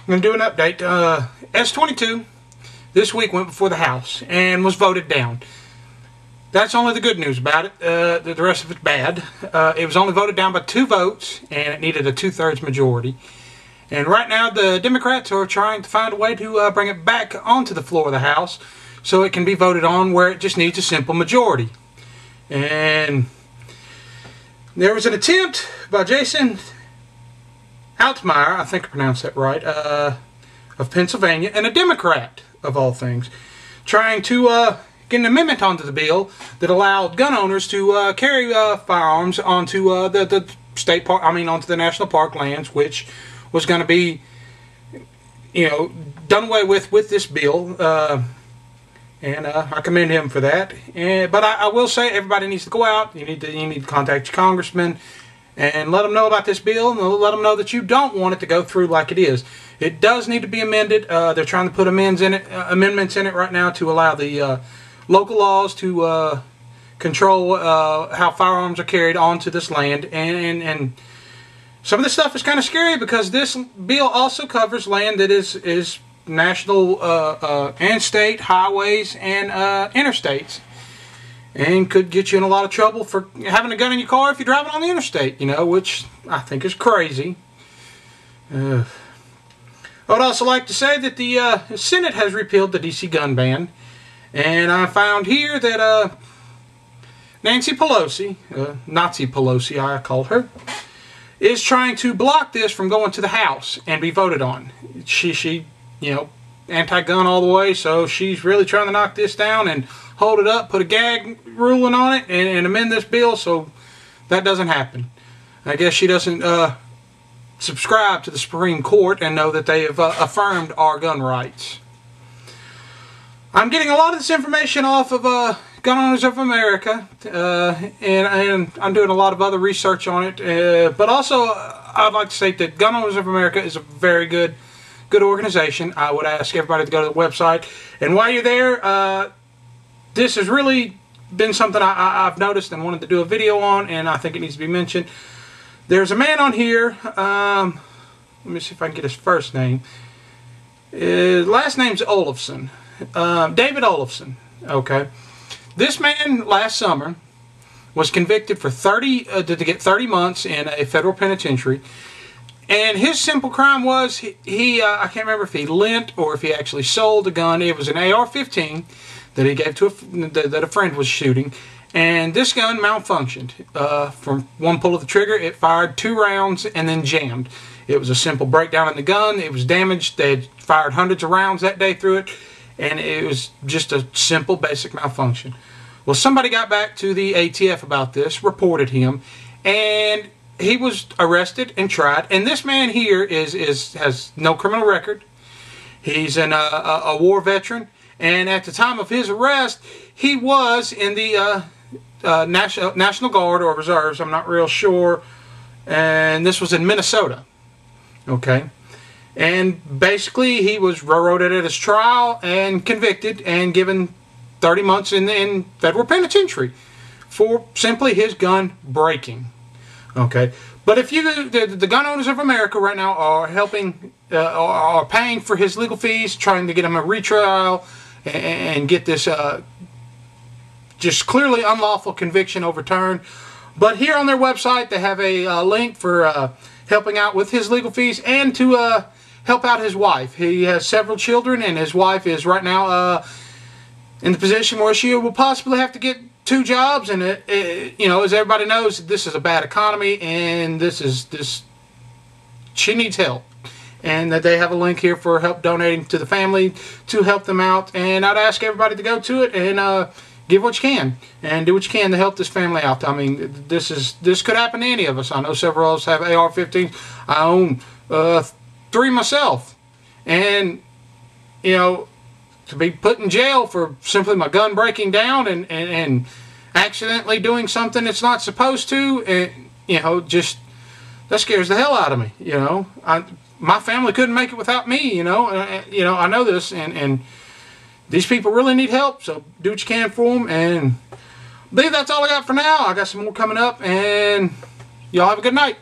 going to do an update. S22 this week went before the House and was voted down. That's only the good news about it. The rest of it's bad. It was only voted down by 2 votes, and it needed a 2/3 majority. And right now the Democrats are trying to find a way to bring it back onto the floor of the House so it can be voted on where it just needs a simple majority. And there was an attempt by Jason Altmaier, I think I pronounced that right, of Pennsylvania, and a Democrat of all things, trying to get an amendment onto the bill that allowed gun owners to carry firearms onto the state park, onto the national park lands, which was going to be, done away with this bill. And I commend him for that. But I will say, everybody needs to go out. You need to contact your congressman and let them know about this bill, and let them know that you don't want it to go through like it is. It does need to be amended. They're trying to put amendments in it right now to allow the local laws to control how firearms are carried onto this land. And some of this stuff is kind of scary, because this bill also covers land that is national and state highways and interstates, and could get you in a lot of trouble for having a gun in your car if you're driving on the interstate, which I think is crazy. I would also like to say that the Senate has repealed the DC gun ban, and I found here that Nancy Pelosi, Nazi Pelosi I called her, is trying to block this from going to the House and be voted on. She anti-gun all the way, so she's really trying to knock this down and hold it up, put a gag ruling on it, and amend this bill so that doesn't happen. I guess she doesn't subscribe to the Supreme Court and know that they have affirmed our gun rights. I'm getting a lot of this information off of Gun Owners of America, and I'm doing a lot of other research on it, but also I'd like to say that Gun Owners of America is a very good organization. I would ask everybody to go to the website, and while you're there, this has really been something I've noticed and wanted to do a video on, and I think it needs to be mentioned. There's a man on here, let me see if I can get his first name. His last name's Olofsson, David Olofsson. Okay, this man last summer was convicted for to get 30 months in a federal penitentiary. And his simple crime was, he I can't remember if he lent or if he actually sold a gun. It was an AR-15 that he gave to that a friend was shooting. And this gun malfunctioned. From one pull of the trigger, it fired 2 rounds and then jammed. It was a simple breakdown in the gun. It was damaged. They had fired hundreds of rounds that day through it. And it was just a simple, basic malfunction. Well, somebody got back to the ATF about this, reported him, and he was arrested and tried. And this man here has no criminal record. He's a war veteran, and at the time of his arrest, he was in the National Guard or Reserves. I'm not real sure. And this was in Minnesota. Okay, and basically he was railroaded at his trial and convicted and given 30 months in federal penitentiary for simply his gun breaking. Okay, but if the Gun Owners of America right now are helping, are paying for his legal fees, trying to get him a retrial and get this just clearly unlawful conviction overturned. But here on their website they have a link for helping out with his legal fees and to help out his wife. He has several children, and his wife is right now in the position where she will possibly have to get 2 jobs, and as everybody knows, this is a bad economy, and she needs help, and that they have a link here for help donating to the family to help them out. And I'd ask everybody to go to it and give what you can and do what you can to help this family out. I mean, this could happen to any of us. I know several of us have AR-15s. I own 3 myself, and to be put in jail for simply my gun breaking down and accidentally doing something it's not supposed to, and just that scares the hell out of me. My family couldn't make it without me. I know this, and these people really need help. So do what you can for them, and I believe that's all I got for now. I got some more coming up, and y'all have a good night.